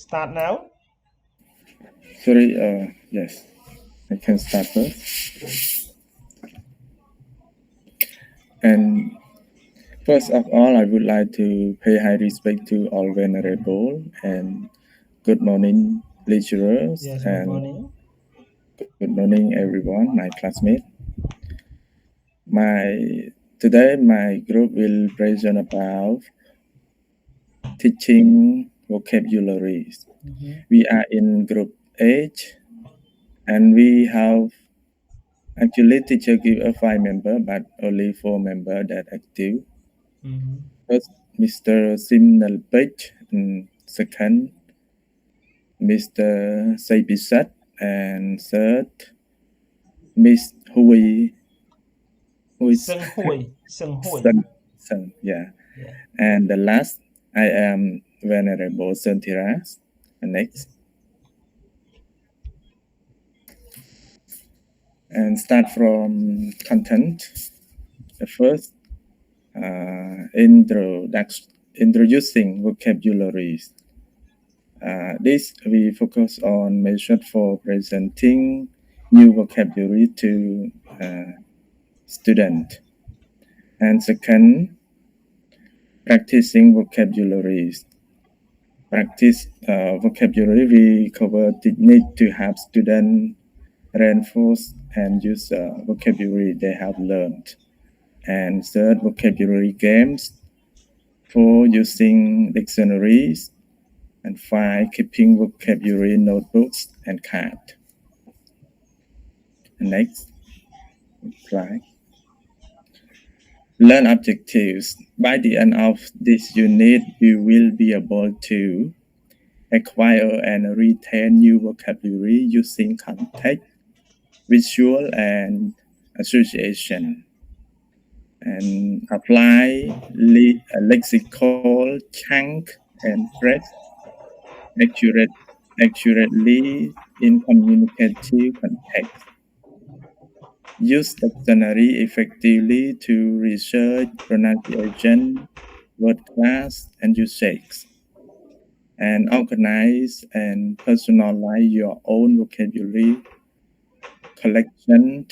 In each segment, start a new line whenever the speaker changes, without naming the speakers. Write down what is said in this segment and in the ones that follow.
start now?
Sorry, yes, I can start first. And first of all, I would like to pay high respect to all venerable and good morning, lecturers,
Yes,
and
good morning.
good morning, everyone, my classmates. Today, my group will present about teaching vocabularies. We are in group H, and we have actually teacher give a 5 member, but only 4 member that active. First, Mr. Simnal Page, and second, Mr. Saibisat, and third, Miss Hui. Who is
Sung Hui.
Sun, yeah. And the last, I am Venerable Sentiras. And next. And start from content. The first, introducing vocabularies. This we focus on method for presenting new vocabulary to student. And second, practicing vocabularies. Practice vocabulary, we cover technique to have students reinforce and use vocabulary they have learned. And third, vocabulary games for using dictionaries. And 5, keeping vocabulary notebooks and cards. Next slide. Learn objectives. By the end of this unit, you will be able to acquire and retain new vocabulary using context, visual, and association. And apply lexical chunk and phrase accurately in communicative context. Use dictionary effectively to research pronunciation, word class, and usage. And organize and personalize your own vocabulary collection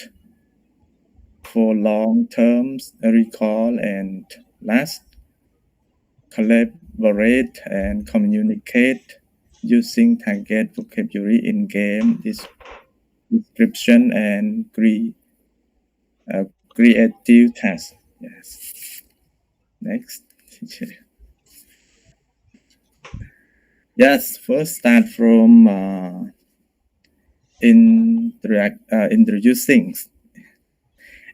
for long-term recall. And last, collaborate and communicate using target vocabulary in game description and creative tasks. Yes. Next. Yes, first start from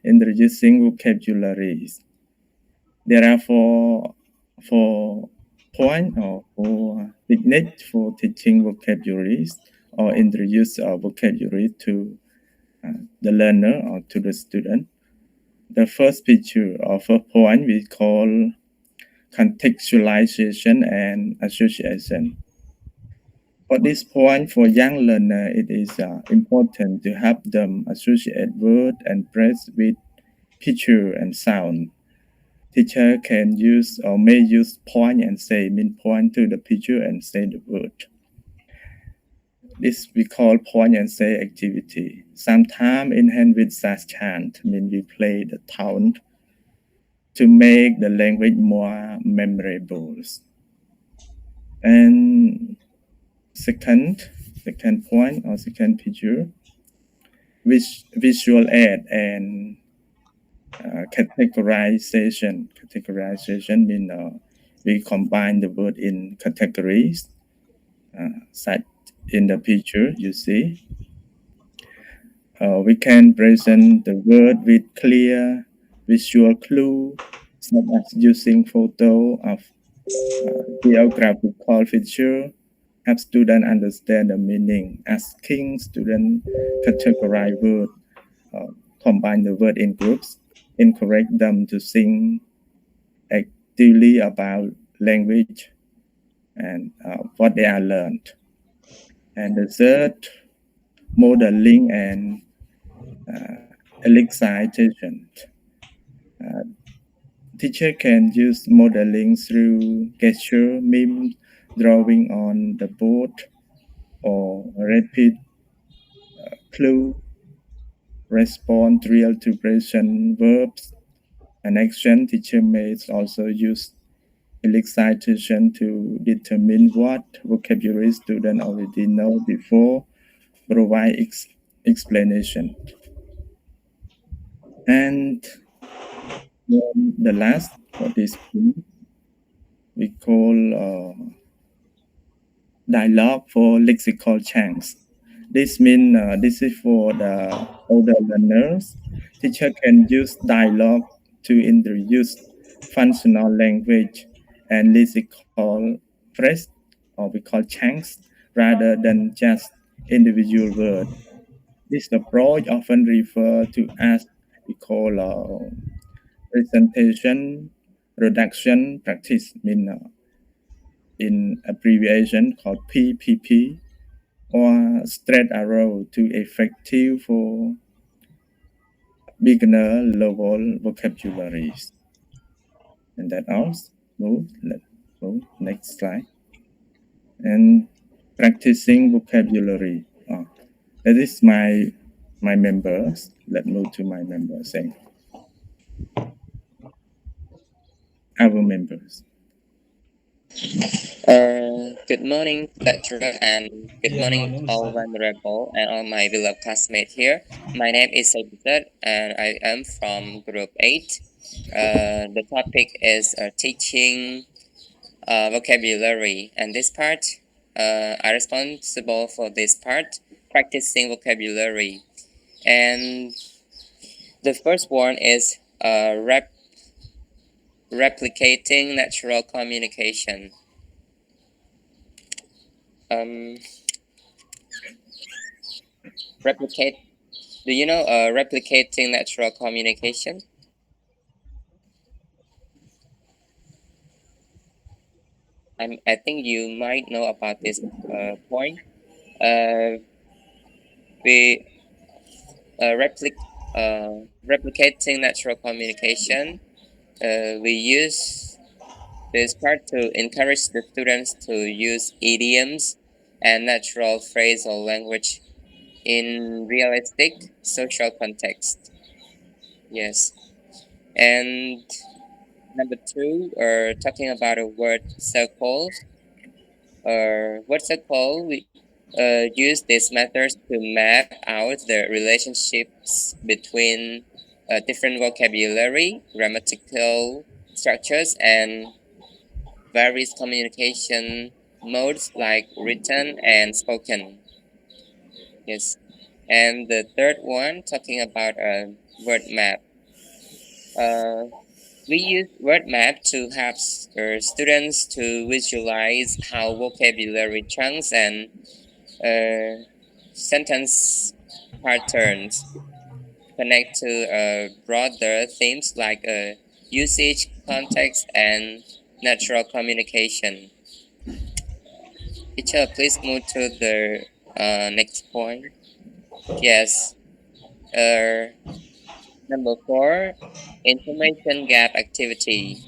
introducing vocabularies. There are four points or 4 techniques for teaching vocabularies or introduce vocabulary to the learner or to the student. The first picture or first point we call contextualization and association. For this point, for young learner, it is important to help them associate word and phrase with picture and sound. Teacher can use or may use point and say, mean point to the picture and say the word. This we call point and say activity. Sometimes in hand with such chant, mean we play the tone to make the language more memorable. And second point or second picture, visual aid and categorization. Categorization means we combine the word in categories, such in the picture you see. We can present the word with clear visual clue, such as using photo of geographical feature, help students understand the meaning, asking students categorize word, combine the word in groups, encourage them to think actively about language and what they are learned. And the third, modeling and elicitation. Teacher can use modeling through gesture, meme, drawing on the board, or repeat clue, respond drill to present verbs, and action. Teacher may also use elicitation to determine what vocabulary student already know before provide explanation. And the last for this group, we call dialogue for lexical chunks. This means this is for the older learners. Teacher can use dialogue to introduce functional language and lexical phrase, or we call chunks, rather than just individual word. This approach often referred to as we call presentation reduction practice, mean in abbreviation called PPP, or straight arrow to effective for beginner level vocabularies. And that also let's move next slide. And practicing vocabulary. That is my members. Let's move to my members. And our members.
Good morning, lecturer, and good morning, all venerable and all my beloved classmates here. My name is Saibuzat, and I am from Group 8. The topic is teaching vocabulary, and this part, I'm responsible for this part, practicing vocabulary. And the first one is replicating natural communication. Replicate. Do you know replicating natural communication? I think you might know about this point. We replicating natural communication. We use this part to encourage the students to use idioms and natural phrasal language in realistic social context. Yes, and number two, talking about a word circles. Word circle, we use these methods to map out the relationships between different vocabulary, grammatical structures, and various communication modes like written and spoken. Yes, and the third one, talking about a word map. We use word map to help students to visualize how vocabulary chunks and sentence patterns connect to broader themes like usage, context, and natural communication. Teacher, please move to the next point. Yes. Number 4, information gap activity.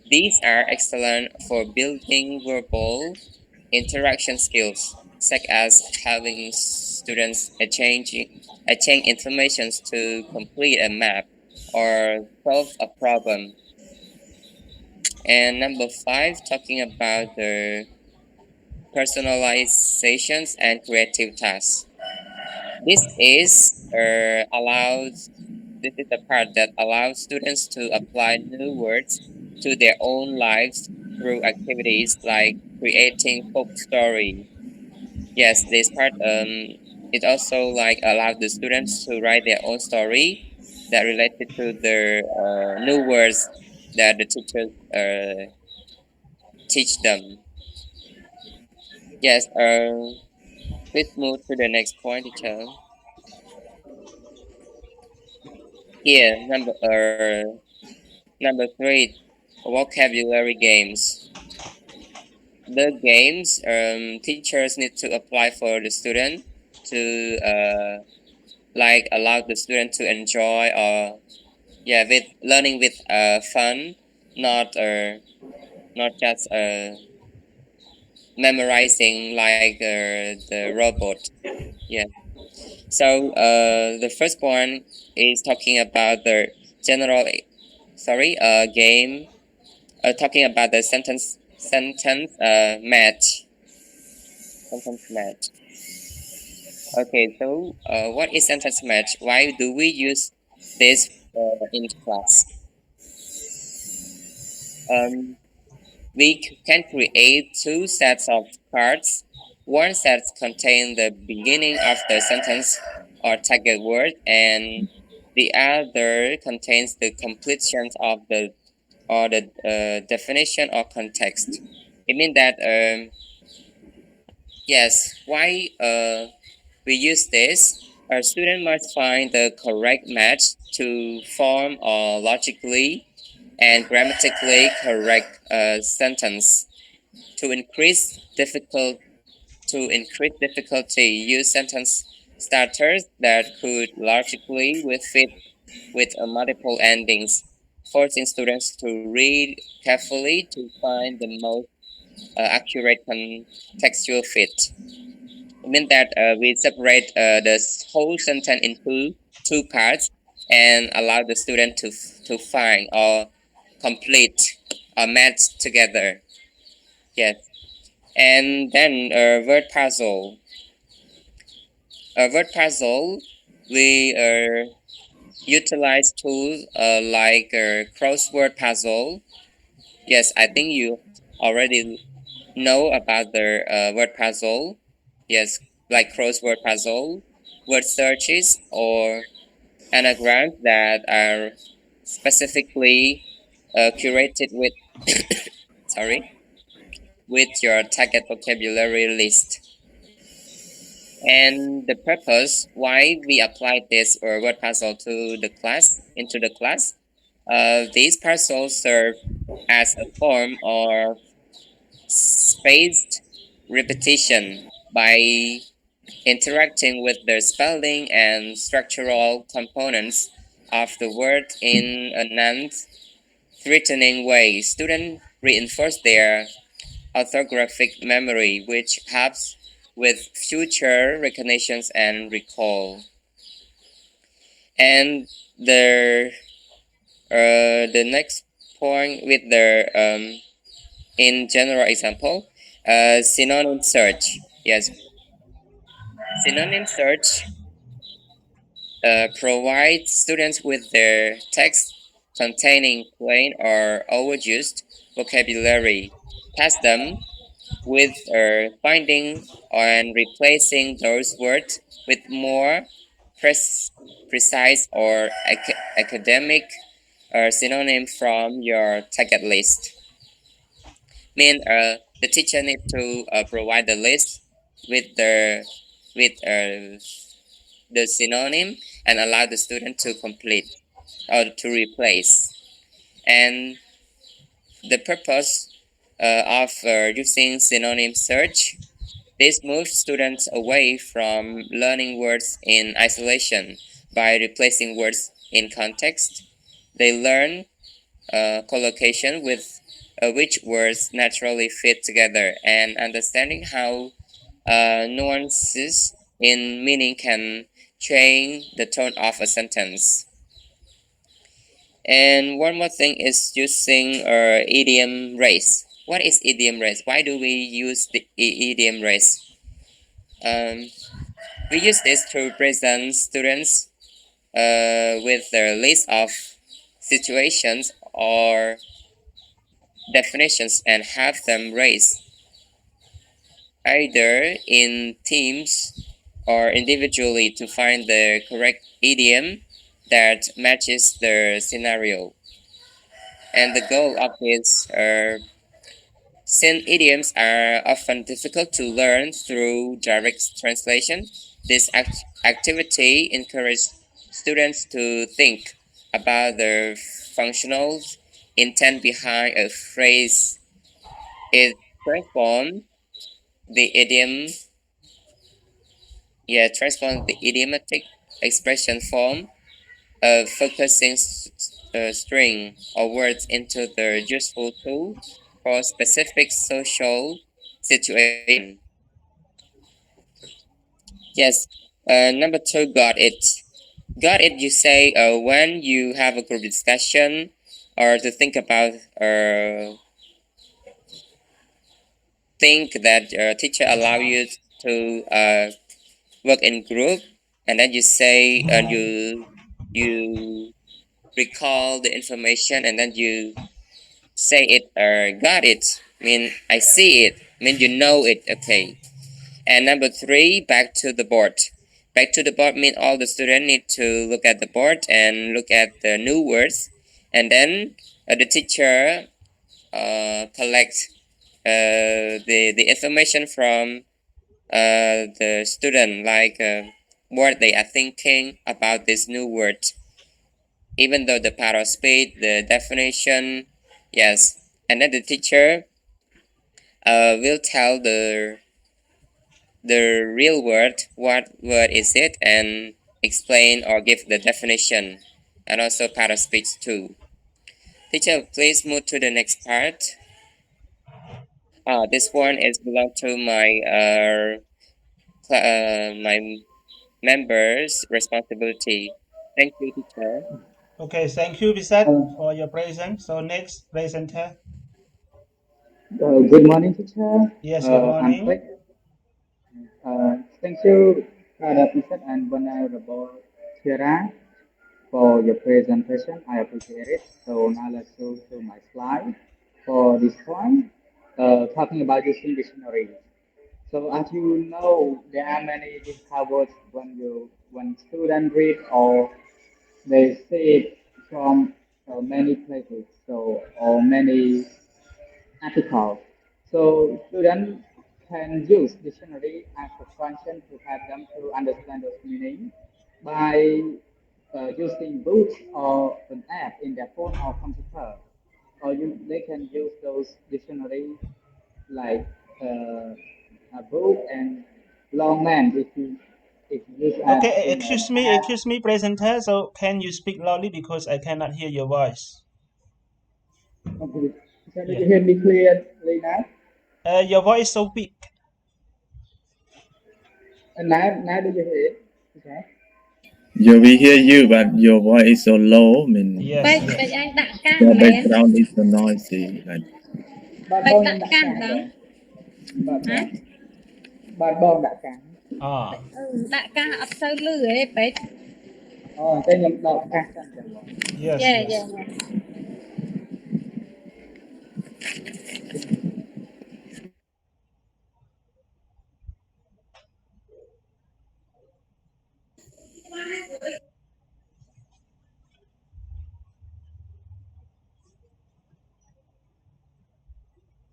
These are excellent for building verbal interaction skills, such as having students exchange information to complete a map or solve a problem. And number 5, talking about the personalizations and creative tasks. This is This is the part that allows students to apply new words to their own lives through activities like creating folk story. Yes, this part it also like allows the students to write their own story that related to their new words that the teachers teach them. Yes, please move to the next point, teacher. Here, number 3, vocabulary games. The games teachers need to apply for the student to like allow the student to enjoy or with learning with fun, not just memorizing like the robot. Yeah. So the first one is talking about the general, game. Talking about the match. Sentence match. Okay, so what is sentence match? Why do we use this in class? We can create two sets of cards. One set contains the beginning of the sentence or target word, and the other contains the completion of the definition or context. It means that yes, why we use this? Our student must find the correct match to form a logically and grammatically correct sentence. To increase difficulty, use sentence starters that could logically fit with multiple endings, forcing students to read carefully to find the most accurate contextual fit. It means that we separate the whole sentence into two parts and allow the student to find or complete or match together. Yes. And then word puzzle. Word puzzle, we utilize tools like crossword puzzle. Yes, I think you already know about the word puzzle. Yes, like crossword puzzle, word searches, or anagrams that are specifically curated with with your target vocabulary list. And the purpose why we apply this word puzzle into the class, these puzzles serve as a form of spaced repetition by interacting with the spelling and structural components of the word in a non-threatening way. Students reinforce their orthographic memory, which helps with future recognitions and recall. And the next point with the in general example, synonym search. Yes, synonym search provides students with their text containing plain or overused vocabulary. Task them with finding and replacing those words with more precise or academic synonym from your target list. Mean the teacher needs to provide the list with the synonym and allow the student to complete or to replace. And the purpose of using synonym search, this moves students away from learning words in isolation by replacing words in context. They learn collocation with which words naturally fit together, and understanding how nuances in meaning can change the tone of a sentence. And one more thing is using idiom race. What is idiom race? Why do we use the idiom race? We use this to present students with their list of situations or definitions and have them raise either in teams or individually to find the correct idiom that matches their scenario. And the goal of this since idioms are often difficult to learn through direct translation, this activity encourages students to think about the functional intent behind a phrase. It transforms the idiomatic expression form of focusing string or words into the useful tool for specific social situation. Yes. Number 2, got it. Got it, you say when you have a group discussion or to think about think that teacher allow you to work in group, and then you say and you recall the information and then you say it got it, mean I see it, mean you know it, okay. And number 3, back to the board. Back to the board mean all the students need to look at the board and look at the new words, and then the teacher collect the information from the student, like what they are thinking about this new word, even though the part of speed, the definition, yes, and then the teacher will tell the real word, what word is it, and explain or give the definition, and also part of speech too. Teacher, please move to the next part. This one is belong to my my members' responsibility. Thank you, teacher.
Okay, thank you, Bisat, for your presence. So next presenter.
Good morning, teacher.
Yes, good morning.
I'm Craig. Thank you, Father Pisat and Venerable Tira, for your presentation. I appreciate it. So now let's go to my slide for this point, talking about using dictionary. So as you know, there are many difficult words when students read or they see it from many places, so or many articles. So students can use dictionary as a function to help them to understand those meaning by using books or an app in their phone or computer. Or they can use those dictionary like a book and long man if you use as
Okay,
in an app.
excuse me, presenter. So can you speak loudly because I cannot hear your voice.
Okay. So do
Yeah.
you hear me clearly now?
Your voice so weak.
And now do you hear it? Okay.
Yeah, we hear you, but your voice is so low. I mean,
Yes,
Baik,
yes.
baik anhដាក់កាស
your
មែន
background is so noisy. Like,
បាទ
បា
បង
ច់
ខ្ញុំ
ដាក់
ដាក់
កាស
កាស
ដឹង
បងបាទប
ហ៎
ងបាទបងដាក់កាស
Ah,
ដាក់កាសអត់សូវលឺទេពេក
អូអញ្ចឹងខ្ញុំដកកាសសិនចឹងបង
yes,
យេ
yes.
យេ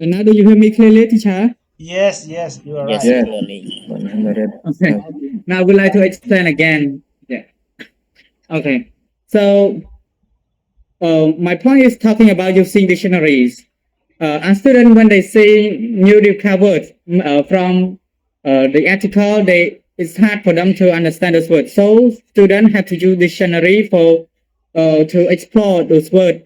And now do you hear me clearly, teacher?
Yes, yes, you are
Yes,
right.
yes,
clearly.
100.
Okay. Now I would like to explain again. Yeah. Okay. So my point is talking about using dictionaries. As students, when they see new words from the article, it's hard for them to understand those words. So students have to use dictionary for to explore those words.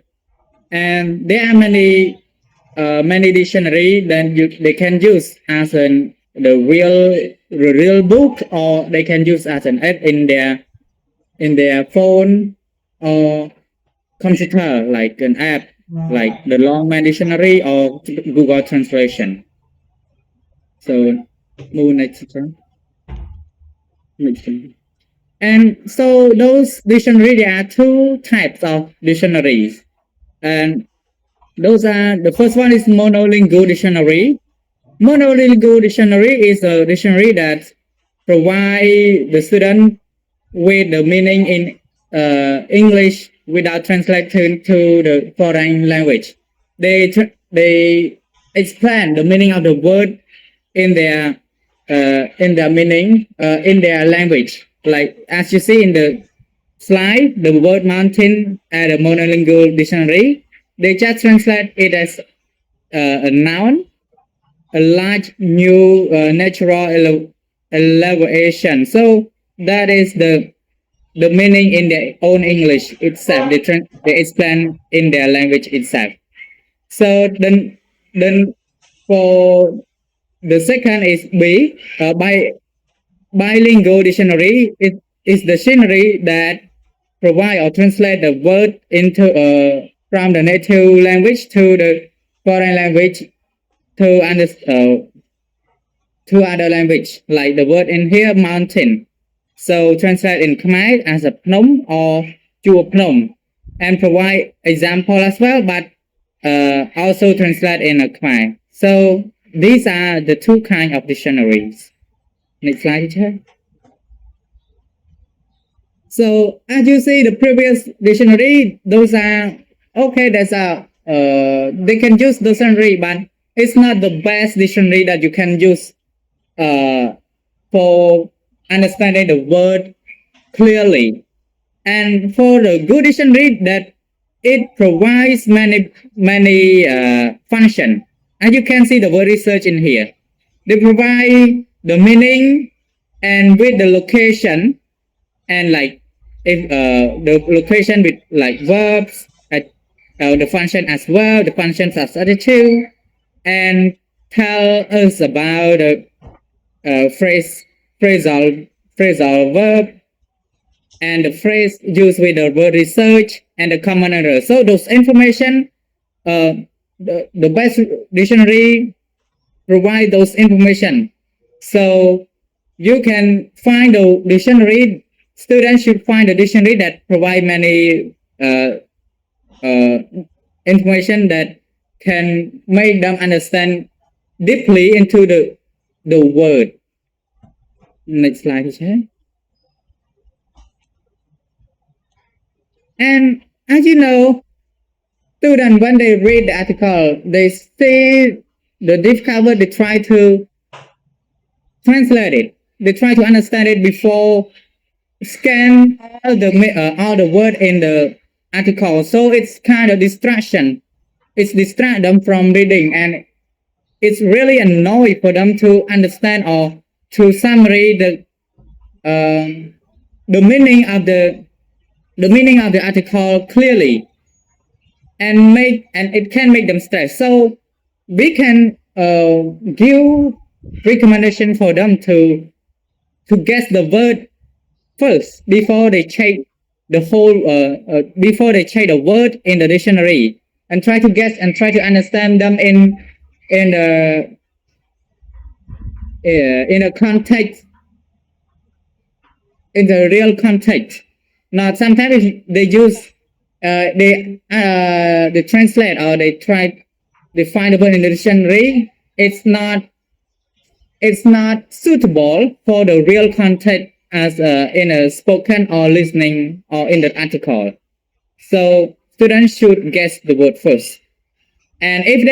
And there are many dictionary that they can use as the real book, or they can use as an app in their phone or computer, like an app like the Longman Dictionary or Google Translation. So move next one. And so those dictionary, there are two types of dictionaries, and those are, the first one is monolingual dictionary. Monolingual dictionary is a dictionary that provide the student with the meaning in English without translating to the foreign language. They explain the meaning of the word in their meaning in their language. Like as you see in the slide, the word mountain at a monolingual dictionary, they just translate it as a noun, a large new natural elevation. So that is the meaning in their own English itself. They explain in their language itself. So then for the second is B. Bilingual dictionary. It is the dictionary that provide or translate the word into from the native language to the foreign language to other language, like the word in here mountain. So translate in Khmer as a Phnom or Chua Phnom, and provide example as well, but also translate in a Khmer. So these are the two kind of dictionaries. Next slide, teacher. So as you see, the previous dictionary, those are okay. That's they can use dictionary, but it's not the best dictionary that you can use for understanding the word clearly. And for the good dictionary, that it provides many function. As you can see the word research in here, they provide the meaning and with the location, and like if the location with like verbs, the function as well, the functions as adjective, and tell us about the phrasal verb and the phrase used with the word research and the common error. So those information, the best dictionary provide those information. So you can find the dictionary. Students should find a dictionary that provide many information that can make them understand deeply into the word. Next slide, teacher. And as you know, students, when they read the article, they see the difficult word, they try to translate it. They try to understand it before scan all the word in the article. So it's kind of distraction. It's distract them from reading, and it's really annoying for them to understand or to summary the meaning of the article clearly, and it can make them stress. So we can give recommendation for them to guess the word first before they check the whole before they check the word in the dictionary, and try to guess and try to understand them in a context, in the real context. Now sometimes they use they translate or they find the word in the dictionary. It's not suitable for the real context as in a spoken or listening or in the article. So students should guess the word first. And if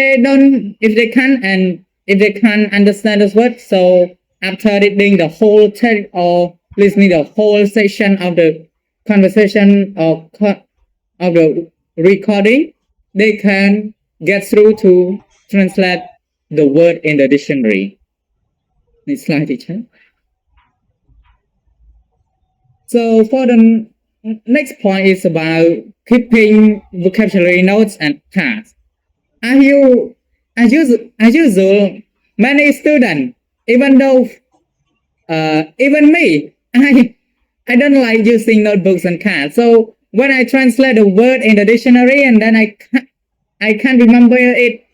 they can't understand this word, so after reading the whole text or listening the whole section of the conversation or of the recording, they can get through to translate the word in the dictionary. Next slide, teacher. So for the next point is about keeping vocabulary notes and cards. As usual, many students, even though even me, I don't like using notebooks and cards. So when I translate the word in the dictionary, and then I can't remember it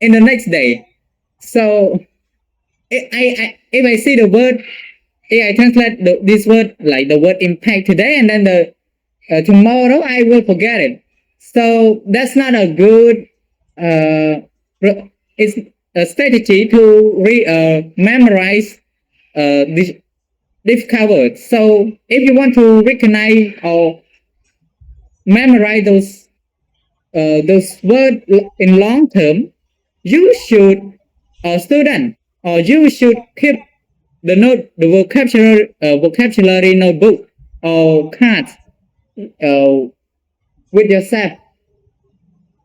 in the next day. So if I see the word, if I translate this word, like the word impact today, and then tomorrow I will forget it. So that's not a good it's a strategy to memorize this difficult words. So if you want to recognize or memorize those words in long term, you should student, or you should keep the vocabulary notebook or cards with yourself.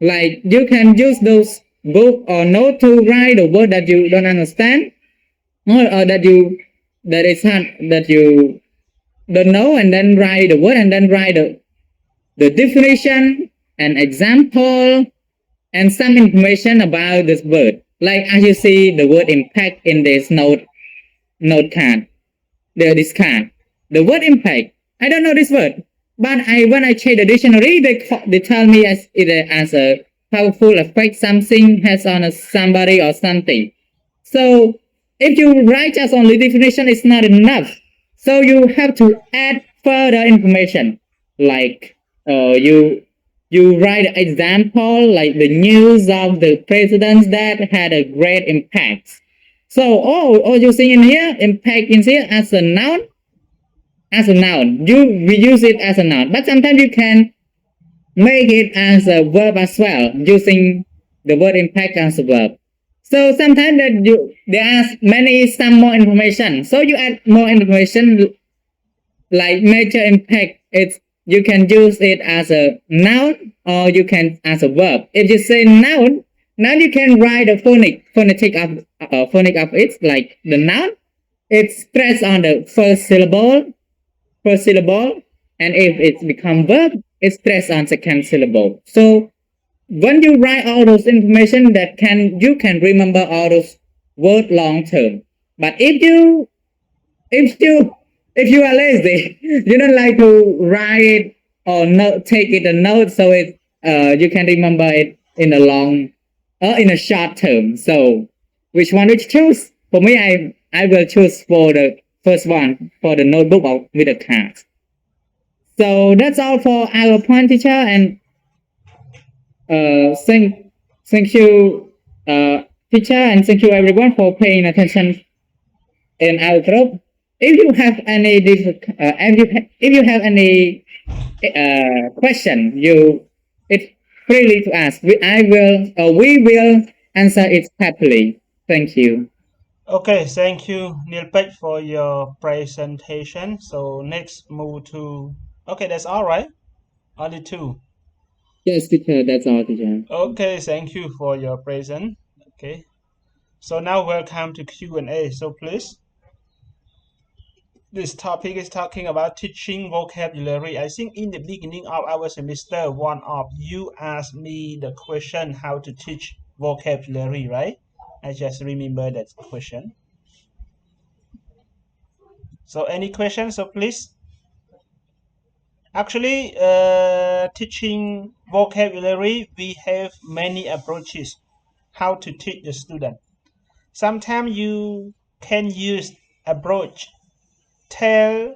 Like you can use those book or note to write the word that you don't understand, or that you don't know, and then write the word, and then write the definition and example and some information about this word. Like as you see the word impact in this note card, this card. The word impact. I don't know this word, but when I check the dictionary, they tell me as a powerful effect something has on somebody or something. So if you write just only definition, it's not enough. So you have to add further information, like you write an example like the news of the presidents that had a great impact. So you see in here, impact in here as a noun. We use it as a noun, but sometimes you can make it as a verb as well, using the word impact as a verb. So sometimes there are some more information. So you add more information like major impact. You can use it as a noun or you can as a verb. If you say noun, now you can write the phonetic of it, like the noun. It's stressed on the first syllable, and if it's become verb, it's stressed on second syllable. So when you write all those information you can remember all those words long term. But if you are lazy, you don't like to write or take it a note, so you can remember it in a short term. So which one would you choose? For me, I will choose for the first one, for the notebook with the cards. So that's all for our point, teacher, and thank you, teacher, and thank you everyone for paying attention in our group. If you have any question, it's freely to ask. We will answer it happily. Thank you.
Okay, thank you, Neil Peck, for your presentation. So next move to. Okay, that's all right. Only two.
Yes, teacher. That's all, teacher.
Okay, thank you for your present. Okay, so now welcome to Q&A. So please. This topic is talking about teaching vocabulary. I think in the beginning of our semester, one of you asked me the question how to teach vocabulary, right? I just remember that question. So any questions? So please. Actually, teaching vocabulary, we have many approaches how to teach the student. Sometimes you can use approach tell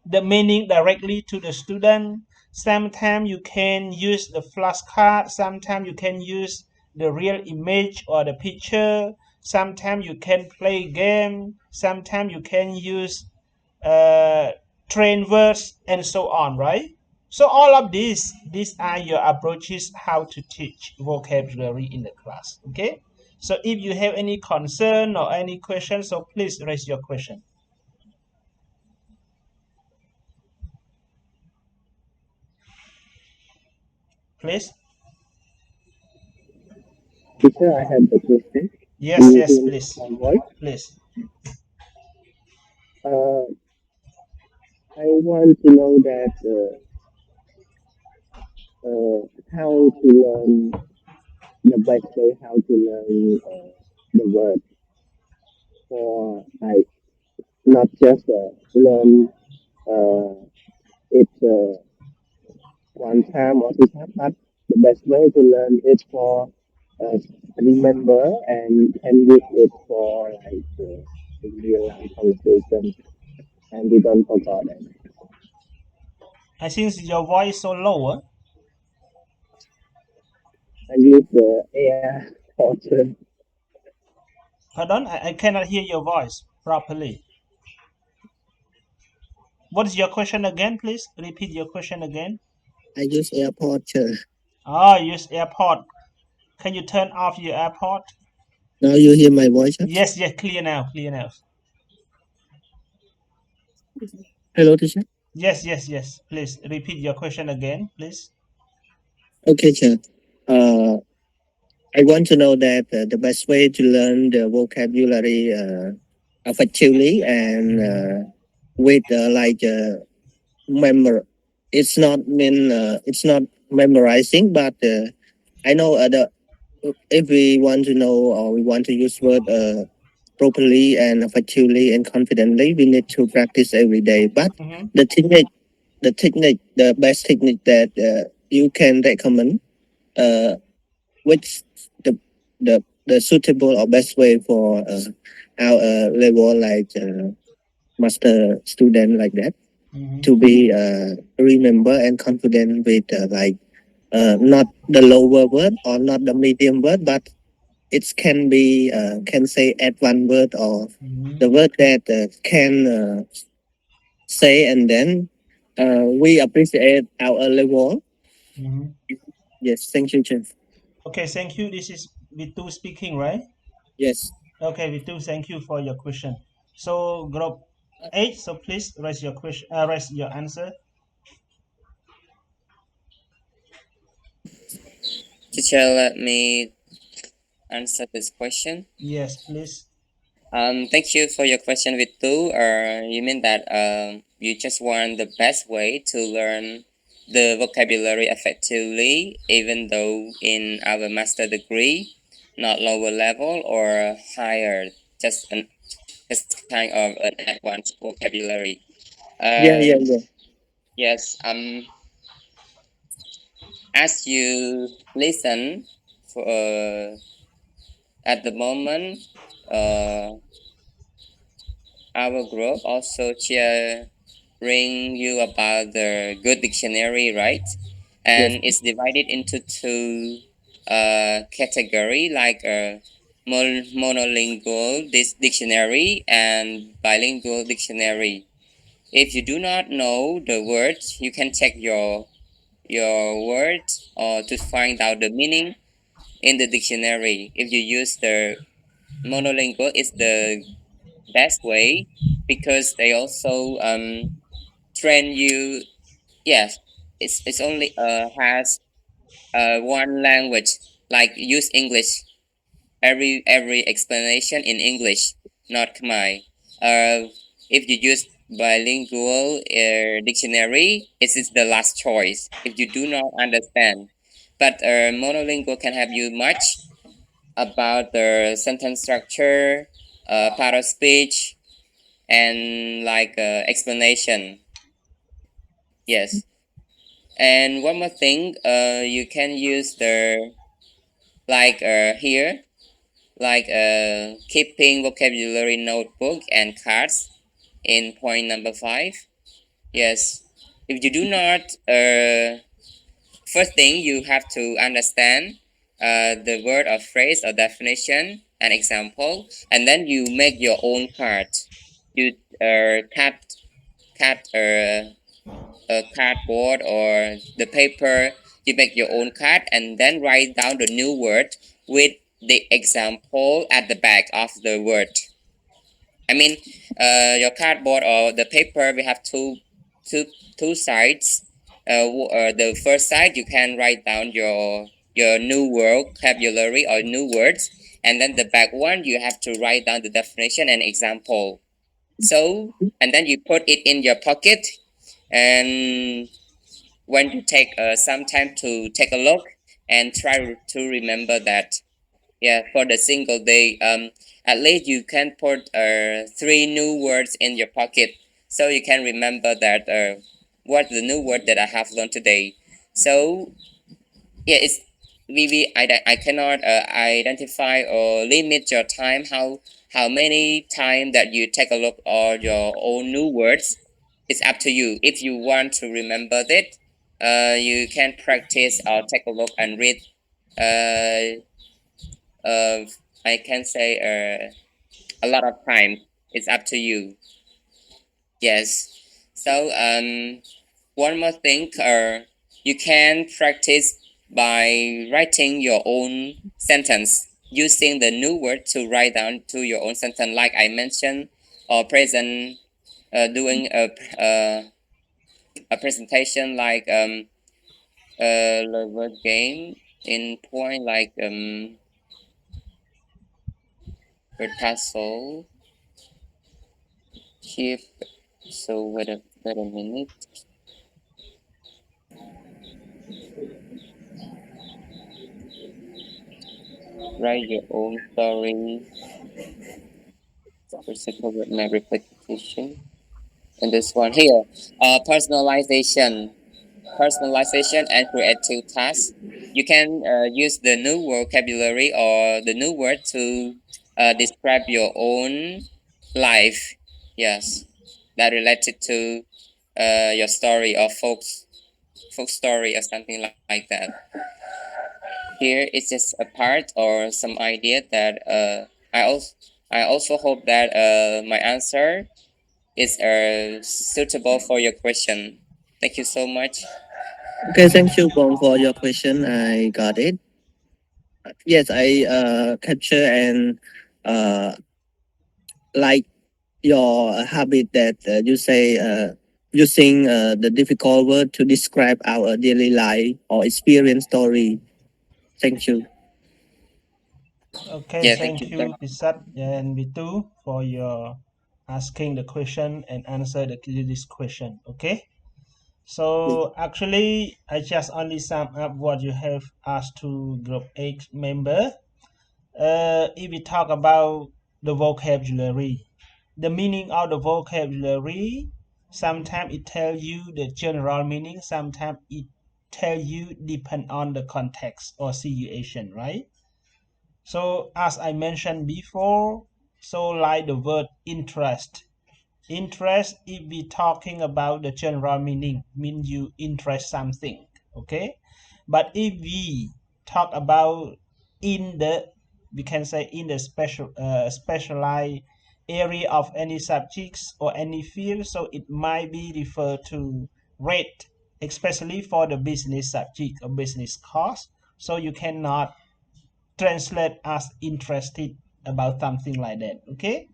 the meaning directly to the student. Sometimes you can use the flashcard. Sometimes you can use the real image or the picture. Sometimes you can play game. Sometimes you can use train words and so on, right? So all of these are your approaches how to teach vocabulary in the class. Okay. So if you have any concern or any question, so please raise your question. Please.
Teacher, I have a question.
Yes, yes, please.
My voice.
Please.
I want to know that how to learn the best way how to learn the word for like not just learn it one time or two times, but the best way to learn it for remember and use it for like in real life conversation and we don't forget it.
I think your voice is so low. Huh?
I use the air torture.
Pardon? I cannot hear your voice properly. What is your question again, please? Repeat your question again.
I use airport.
Use AirPod. Can you turn off your AirPod?
Now you hear my voice?
Yes, clear now, clear now.
Hello, teacher.
Yes. Please repeat your question again, please.
Okay, sir. I want to know that the best way to learn the vocabulary effectively and with memory. It's not memorizing, but I know
if we want to know or we want to use word properly and effectively and confidently, we need to practice every day. But
Mhm.
the best technique that you can recommend, which the suitable or best way for our level like master student like that
Mhm.
to be remember and confident with like not the lower word or not the medium word, but it can be can say add one word or
Mhm.
the word that can say, and then we appreciate our level.
Mhm.
Yes, thank you, Jeff.
Okay, thank you. This is Vitu speaking, right?
Yes.
Okay, Vitu, thank you for your question. So group 8, so please raise your question, raise your answer.
Teacher, let me answer this question.
Yes, please.
Thank you for your question, Vitu. You mean that you just want the best way to learn the vocabulary effectively, even though in our master degree, not lower level or higher, just kind of an advanced vocabulary.
Yeah, yeah, yeah.
Yes. As you listen for at the moment, uh, our group also sharing you about the good dictionary, right?
Yes.
And it's divided into two category like a monolingual dictionary and bilingual dictionary. If you do not know the words, you can check your words or to find out the meaning in the dictionary. If you use the monolingual, it's the best way because they also train you. Yes, it's only has one language, like use English, every explanation in English, not Khmer. If you use bilingual dictionary, it is the last choice if you do not understand. But monolingual can help you much about the sentence structure, part of speech, and like explanation. Yes. And one more thing, you can use the like here, like keeping vocabulary notebook and cards in point number 5. Yes. If you do not, first thing you have to understand the word or phrase or definition and example, and then you make your own card. You cut a cardboard or the paper. You make your own card and then write down the new word with the example at the back of the word. I mean, your cardboard or the paper, we have two, two sides. The first side you can write down your new vocabulary or new words, and then the back one you have to write down the definition and example. So, and then you put it in your pocket, and when you take some time to take a look and try to remember that. Yeah, for the single day, at least you can put 3 new words in your pocket, so you can remember that what the new word that I have learned today. So yeah, it's I cannot identify or limit your time how many time that you take a look or your own new words. It's up to you. If you want to remember that, you can practice or take a look and read. Uh, I can say a lot of time. It's up to you. Yes. So one more thing, you can practice by writing your own sentence using the new word to write down to your own sentence, like I mentioned, or present doing a presentation like the word game in point like word puzzle, keep. So wait a minute. Write your own story. With my repetition. And this one here, personalization and creative tasks. You can use the new vocabulary or the new word to describe your own life. Yes, that related to your story or folk story or something like that. Here is just a part or some idea that I also hope that my answer is suitable for your question. Thank you so much.
Okay, thank you, Bong, for your question. I got it. Yes, I capture and like your habit that you say using the difficult word to describe our daily life or experience story. Thank you.
Okay,
Yeah,
thank
thank you.
you, Pisat and Vitu, for your asking the question and answer this question. Okay. So actually, I just only sum up what you have asked to Group 8 member. If we talk about the vocabulary, the meaning of the vocabulary, sometimes it tell you the general meaning, sometimes it tell you depend on the context or situation, right? So as I mentioned before, so like the word interest. Interest, if we talking about the general meaning, mean you interest something, okay? But if we talk about in the, we can say in the specialized area of any subjects or any field, so it might be referred to rate, especially for the business subject or business course. So you cannot translate as interested about something like that, okay?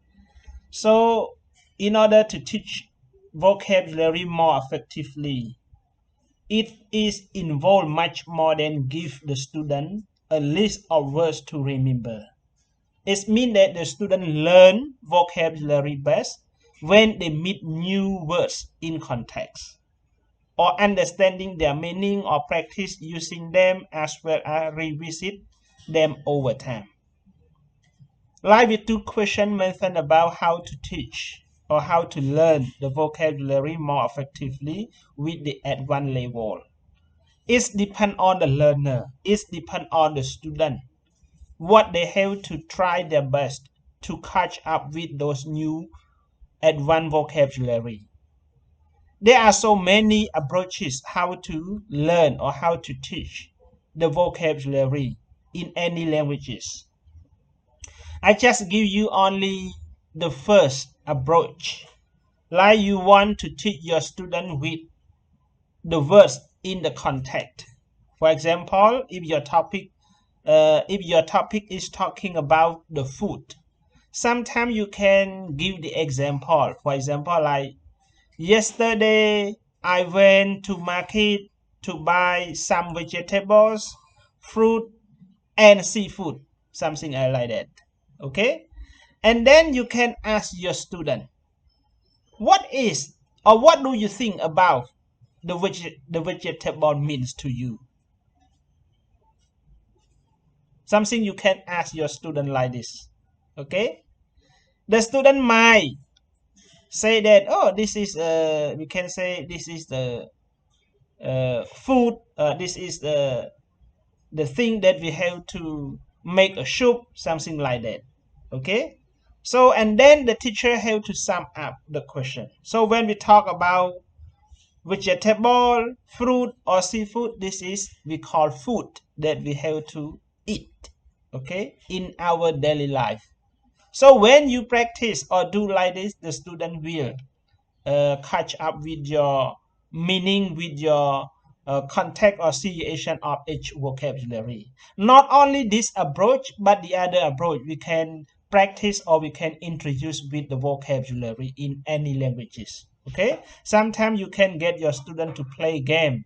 So in order to teach vocabulary more effectively, it is involved much more than give the student a list of words to remember. It means that the student learn vocabulary best when they meet new words in context, or understanding their meaning or practice using them, as well as revisit them over time. Like with two questions mentioned about how to teach or how to learn the vocabulary more effectively with the advanced level. It depends on the learner. It depends on the student. What they have to try their best to catch up with those new advanced vocabulary. There are so many approaches how to learn or how to teach the vocabulary in any languages. I just give you only the first approach. Like you want to teach your student with the words in the context. For example, if your topic is talking about the food, sometimes you can give the example. For example, like yesterday I went to market to buy some vegetables, fruit, and seafood, something like that. Okay, and then you can ask your student, what is or what do you think about the vegetable means to you? Something you can ask your student like this. Okay, the student might say that, oh, this is we can say this is the food, this is the thing that we have to make a soup, something like that. Okay, so and then the teacher have to sum up the question. So when we talk about vegetable, fruit, or seafood, this is we call food that we have to eat, okay, in our daily life. So when you practice or do like this, the student will catch up with your meaning, with your context or situation of each vocabulary. Not only this approach, but the other approach we can practice or we can introduce with the vocabulary in any languages. Okay, sometimes you can get your student to play game.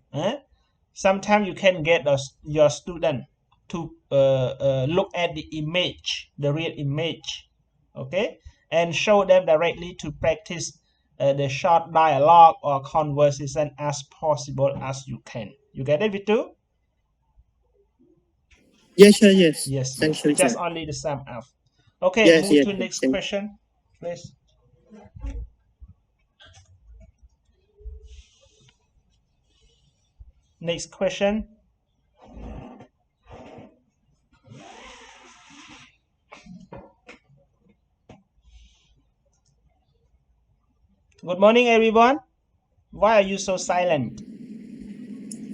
Sometimes you can get your student to look at the image, the real image. Okay, and show them directly to practice the short dialogue or conversation as possible as you can. You get it, Vitu?
Yes, sir. Yes.
Yes.
Thank you,
Just
sir.
only the sum of. Okay,
Yes,
move
yes,
to next
thank-
question, please. Next question. Good morning, everyone. Why are you so silent?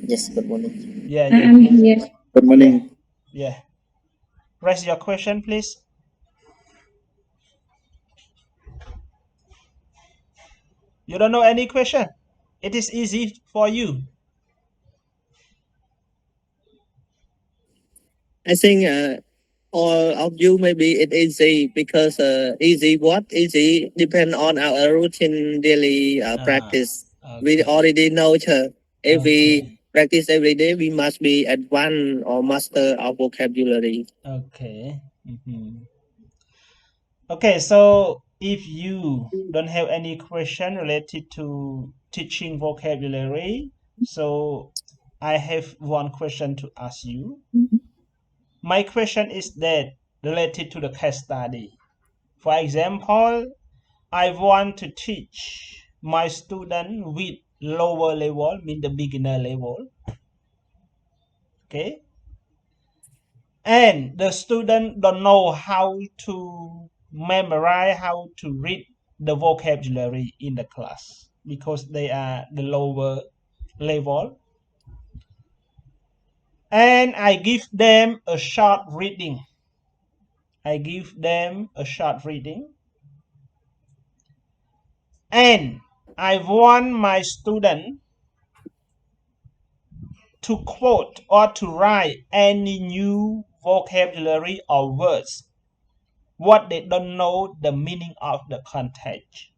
Yes, good morning.
Yeah,
I'm here.
Good morning.
Yeah. Raise your question, please. You don't know any question? It is easy for you.
I think all of you maybe it easy because easy what easy depend on our routine daily practice. We
Okay.
already know, sir. If we
Okay.
practice every day, we must be advanced or master our vocabulary.
Okay. Okay, so if you don't have any question related to teaching vocabulary, so I have one question to ask you. My question is that related to the case study. For example, I want to teach my student with lower level, mean the beginner level. Okay, and the student don't know how to memorize, how to read the vocabulary in the class because they are the lower level, and I give them a short reading. And I want my student to quote or to write any new vocabulary or words what they don't know the meaning of the context.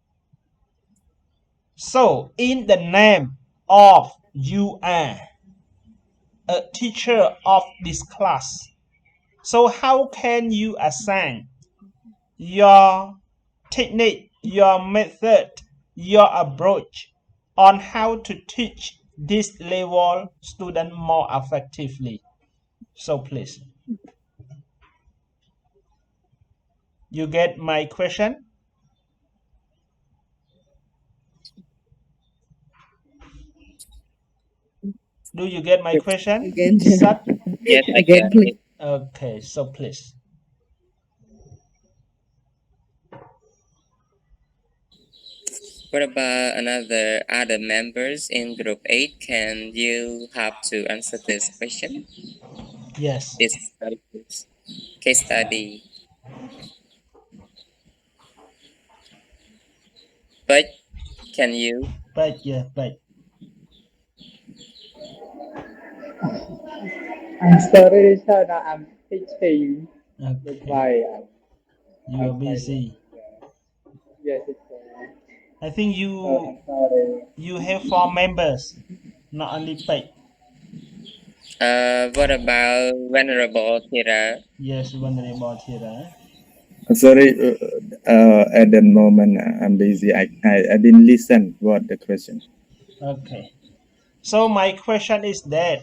So in the name of you are a teacher of this class, so how can you assign your technique, your method, your approach on how to teach this level student more effectively? So please, you get my question? Do you get my question?
Again,
Sat?
Yes, I
again,
got
please.
it.
Okay, so please.
What about other members in group 8? Can you have to answer this question?
Yes.
This study, please. Case study. But can you?
But yeah, but
I'm sorry, sir. Now I'm teaching. That's
okay.
why
You are
I'm
busy.
yes, it's
I think
I'm sorry.
you have 4 members, not only Pei.
What about Venerable Thera?
Yes, Venerable Thera.
Sorry, at that moment I'm busy. I didn't listen what the question.
Okay. So my question is that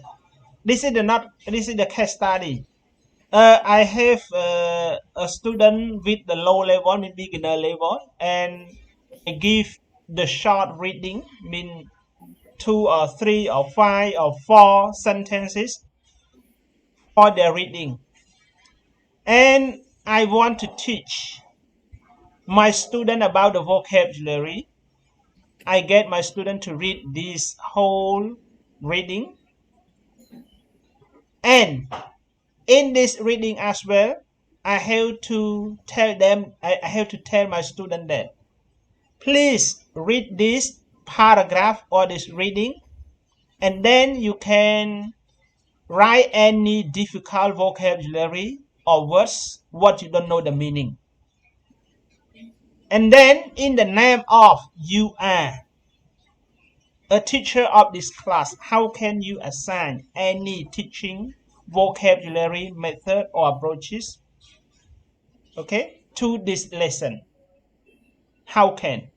this is the case study. I have a student with the low level, mean beginner level, and I give the short reading, mean 2 or 3 or 5 or 4 sentences for their reading. And I want to teach my student about the vocabulary. I get my student to read this whole reading. And in this reading as well, I have to tell my student that please read this paragraph or this reading, and then you can write any difficult vocabulary or words what you don't know the meaning. And then in the name of you are a teacher of this class, how can you assign any teaching vocabulary method or approaches, okay, to this lesson? How can?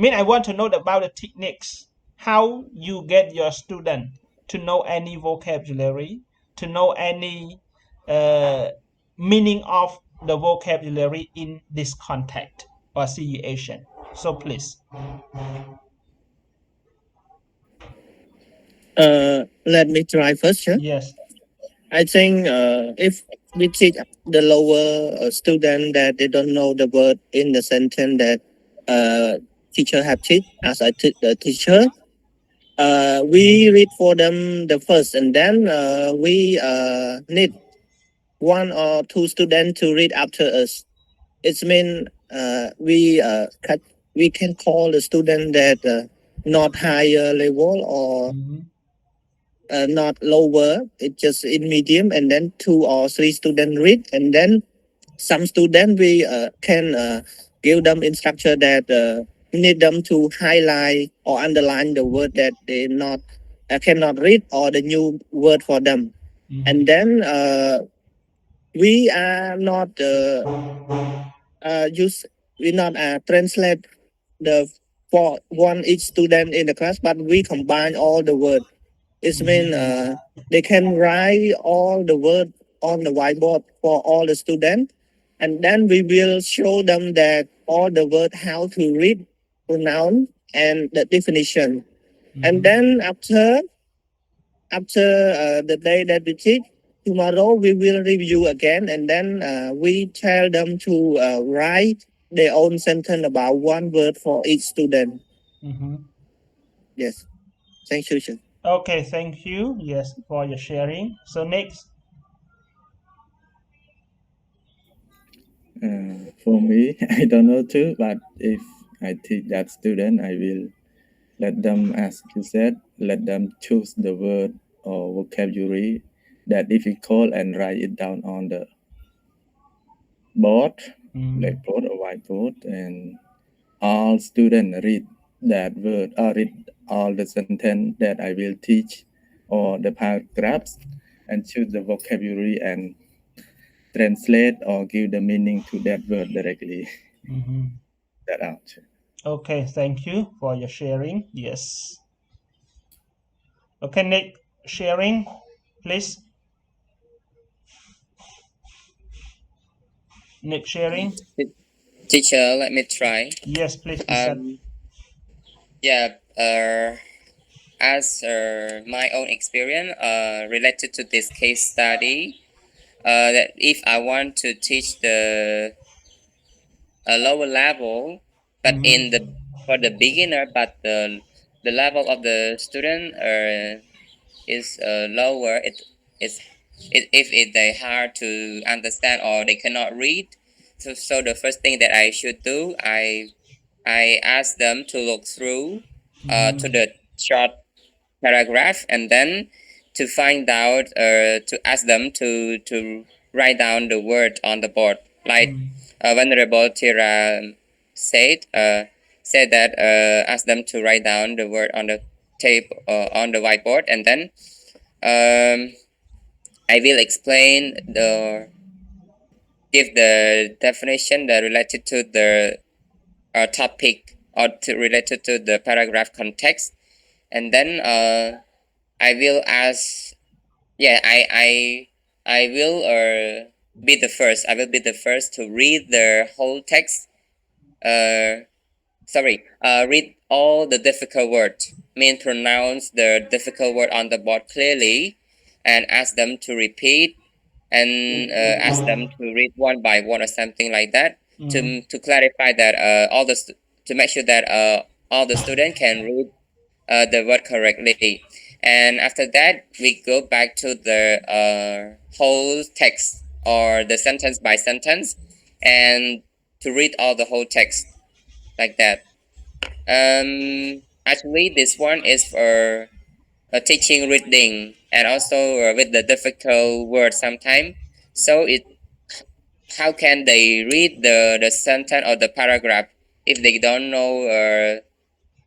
I want to know about the techniques, how you get your student to know any vocabulary, to know any meaning of the vocabulary in this context or situation. So please.
Let me try first. Yeah?
Yes.
I think if we teach the lower student that they don't know the word in the sentence that teacher have teach as I teach the teacher, we read for them the first, and then we need one or two students to read after us. It's mean we can call the student that not higher level or not lower. It's just in medium, and then 2 or 3 students read, and then some student we can give them instruction that need them to highlight or underline the word that they not cannot read or the new word for them. And then we are not we not translate the for one each student in the class, but we combine all the word. It means they can write all the word on the whiteboard for all the students, and then we will show them that all the word how to read, pronounce, and the definition. And then after the day that we teach, tomorrow we will review again, and then we tell them to write their own sentence about one word for each student. Yes. Thank you, sir.
Okay, thank you. Yes, for your sharing. So next.
For me, I don't know too, but if I teach that student, I will let them, as you said, let them choose the word or vocabulary that difficult and write it down on the board, blackboard or whiteboard, and all students read that word or read all the sentence that I will teach or the paragraphs and choose the vocabulary and translate or give the meaning to that word directly. That out.
Okay, thank you for your sharing. Yes. Okay, next sharing, please. Next sharing.
Teacher, let me try.
Yes, please.
Yeah, as my own experience related to this case study, that if I want to teach the lower level, but for the beginner, but the level of the student is lower, if they hard to understand or they cannot read. So the first thing that I should do, I ask them to look through to the short paragraph, and then to find out to ask them to write down the word on the board, like Venerable Tira said that ask them to write down the word on the tape on the whiteboard, and then I will explain give the definition that related to the topic or related to the paragraph context, and then I will ask. Yeah, I will be the first. I will be the first to read the whole text. Read all the difficult words. Mean pronounce the difficult word on the board clearly, and ask them to repeat, and ask them to read one by one or something like that, to clarify that to make sure that all the students can read the word correctly. And after that, we go back to the whole text or the sentence by sentence, and to read all the whole text like that. Actually, this one is for teaching reading, and also with the difficult words sometimes. So how can they read the sentence or the paragraph if they don't know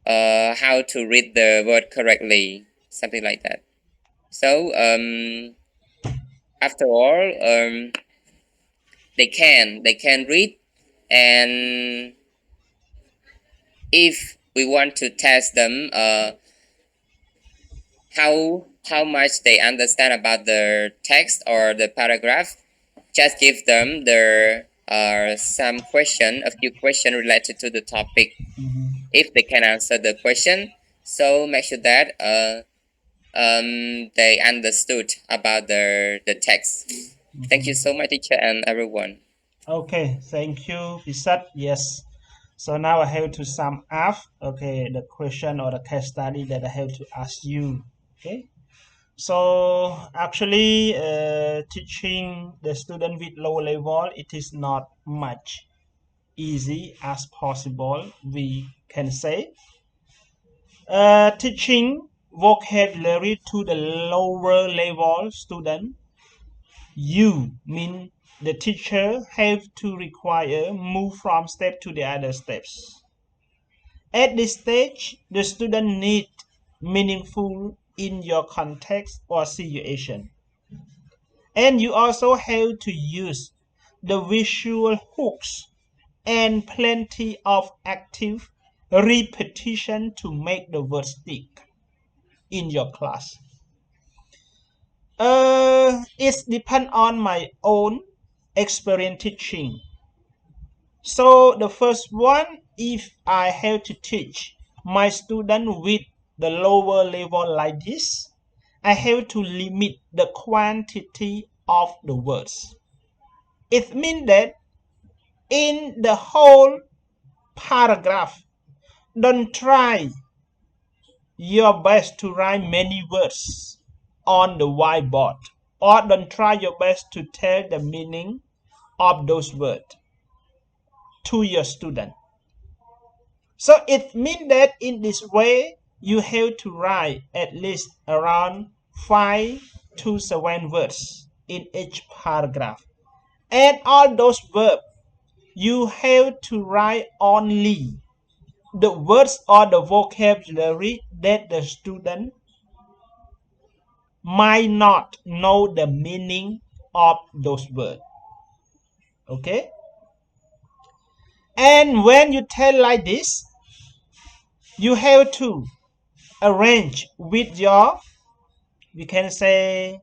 how to read the word correctly, something like that. So after all, they can read, and if we want to test them how how much they understand about the text or the paragraph, just give them some question, a few questions related to the topic. If they can answer the question, so make sure that they understood about the text. Thank you so much, teacher and everyone.
Okay, thank you, Pisat. Yes. So now I have to sum up, okay, the question or the case study that I have to ask you. Okay. So actually, teaching the student with low level, it is not much easy as possible, we can say. Teaching vocabulary to the lower level student, you mean the teacher have to require move from step to the other steps. At this stage, the student need meaningful in your context or situation. And you also have to use the visual hooks and plenty of active repetition to make the word stick in your class. It depends on my own experience teaching. So the first one, if I have to teach my student with the lower level like this, I have to limit the quantity of the words. It means that in the whole paragraph, don't try your best to write many words on the whiteboard, or don't try your best to tell the meaning of those words to your student. So it means that in this way, you have to write at least around 5 to 7 words in each paragraph. And all those verbs, you have to write only the words or the vocabulary that the student might not know the meaning of those words. Okay? And when you tell like this, you have to arrange with your, we can say,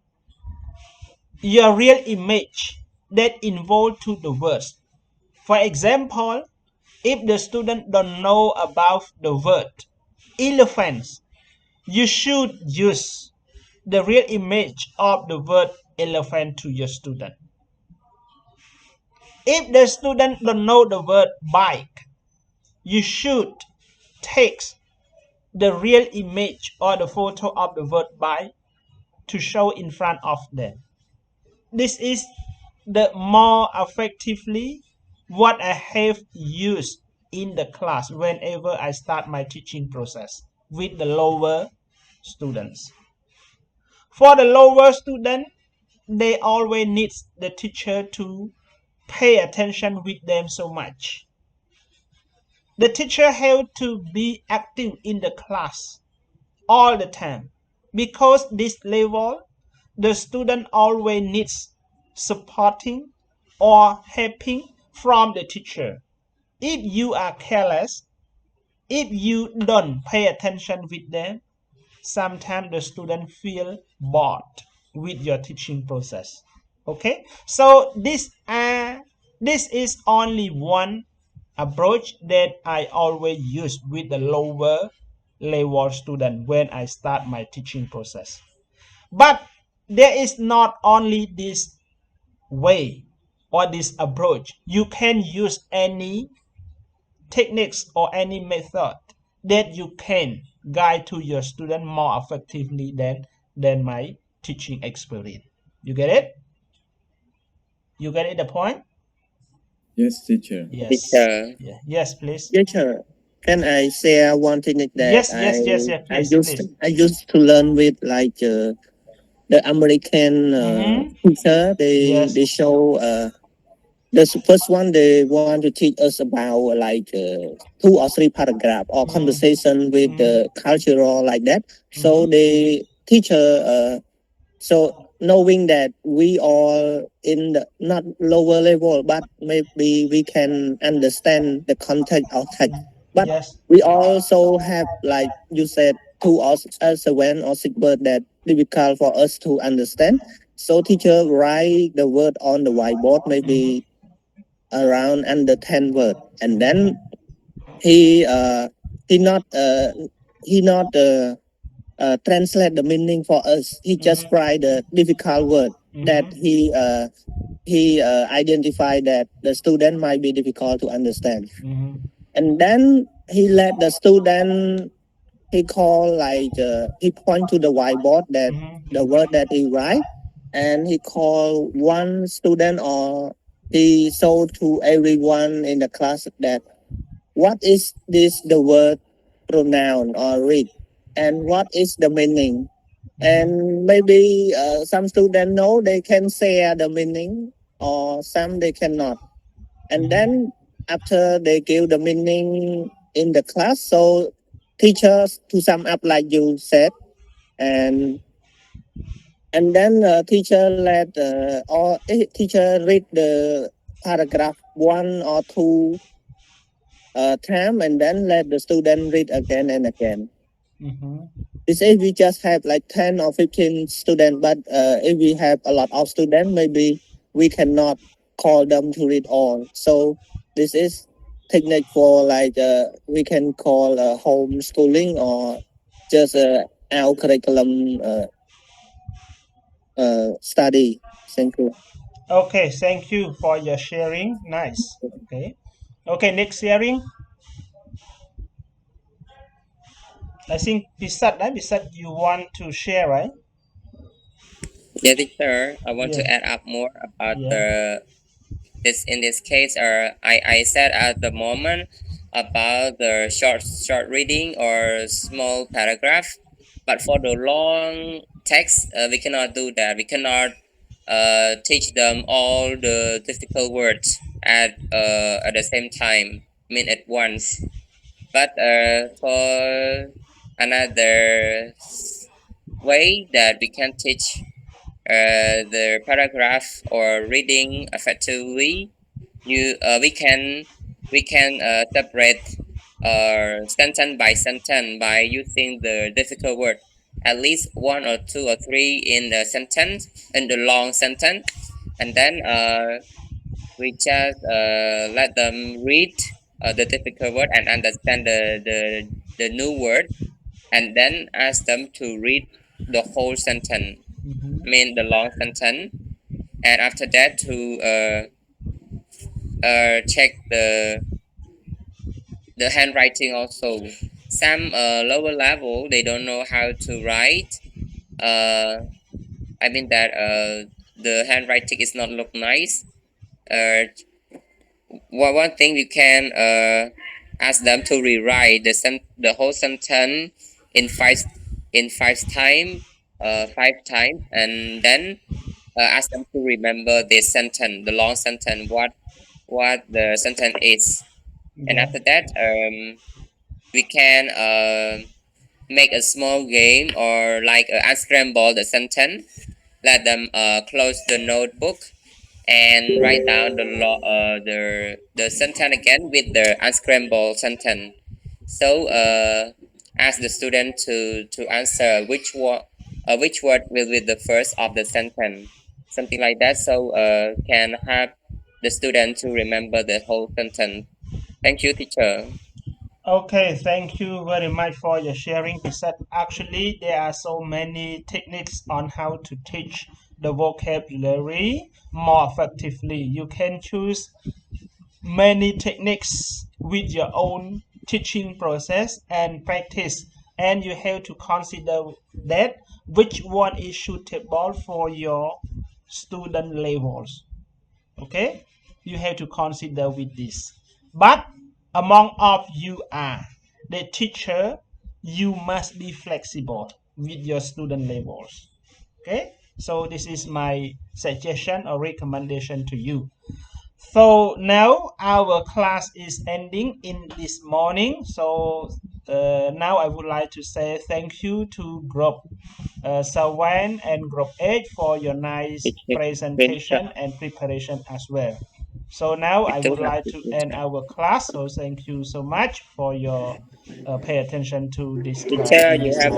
your real image that involved to the words. For example, if the student don't know about the word elephants, you should use the real image of the word elephant to your student. If the student don't know the word bike, you should take the real image or the photo of the word bike to show in front of them. This is the more effectively what I have used in the class whenever I start my teaching process with the lower students. For the lower student, they always need the teacher to pay attention with them so much. The teacher have to be active in the class all the time, because this level, the student always needs supporting or helping from the teacher. If you are careless, if you don't pay attention with them, sometimes the student feel bored with your teaching process. Okay, so this is only one approach that I always use with the lower level student when I start my teaching process. But there is not only this way or this approach. You can use any techniques or any method that you can guide to your student more effectively than my teaching experience. You get it? You get it, the point?
Yes, teacher.
Yes.
Teacher.
Yeah. Yes, please.
Teacher, can I share one thing that
Yes, please.
I used to learn with like the American teacher. They show the first one they want to teach us about like 2 or 3 paragraph or conversation with the cultural like that. So the teacher so knowing that we are in the not lower level, but maybe we can understand the context of text. But we also have, like you said, 2 or 7 or 6 words that difficult for us to understand. So teacher write the word on the whiteboard, maybe around under 10 words, and then he not translate the meaning for us. He just write the difficult word that he identified that the student might be difficult to understand. And then he let the student, he call like he point to the whiteboard that the word that he write, and he call one student, or he showed to everyone in the class that what is this the word pronoun or read, and what is the meaning. And maybe some students know they can share the meaning, or some they cannot. And then after they give the meaning in the class, so teachers to sum up like you said, and then teacher let or teacher read the paragraph 1 or 2 time, and then let the student read again and again. This if we just have like 10 or 15 students, but if we have a lot of students, maybe we cannot call them to read all. So this is technique for like we can call homeschooling, or just our curriculum study. Thank you.
Okay, thank you for your sharing. Nice. Okay, next sharing. I think Pisat, you want to share, right?
Yeah, teacher, I want to
Yeah.
add up more about
Yeah.
in this case, I said at the moment about the short reading or small paragraph, but for the long text, we cannot do that. We cannot teach them all the difficult words at the same time, at once. But for another way that we can teach the paragraph or reading effectively, we can separate sentence by sentence by using the difficult word, at least 1 or 2 or 3 in the sentence, in the long sentence, and then we just let them read the difficult word and understand the new word, and then ask them to read the whole sentence, the long sentence, and after that to check the handwriting also. Some lower level, they don't know how to write. The handwriting is not look nice. One thing you can ask them to rewrite the whole sentence in five times, and then ask them to remember this sentence, the long sentence, what the sentence is. And after that, we can make a small game, or like unscramble the sentence. Let them close the notebook and write down the sentence again with the unscrambled sentence. So ask the student to answer which word will be the first of the sentence, something like that. So can help the student to remember the whole sentence. Thank you, teacher.
Okay, thank you very much for your sharing. Pisat. Actually, there are so many techniques on how to teach the vocabulary more effectively. You can choose many techniques with your own teaching process and practice, and you have to consider that which one is suitable for your student levels. Okay, you have to consider with this. But among of you are the teacher, you must be flexible with your student levels. Okay, so this is my suggestion or recommendation to you. So now our class is ending in this morning. So now I would like to say thank you to Group 7 and Group 8 for your nice presentation and preparation as well. So now I would like to end our class. So thank you so much for your pay attention to this class.
Teacher, you have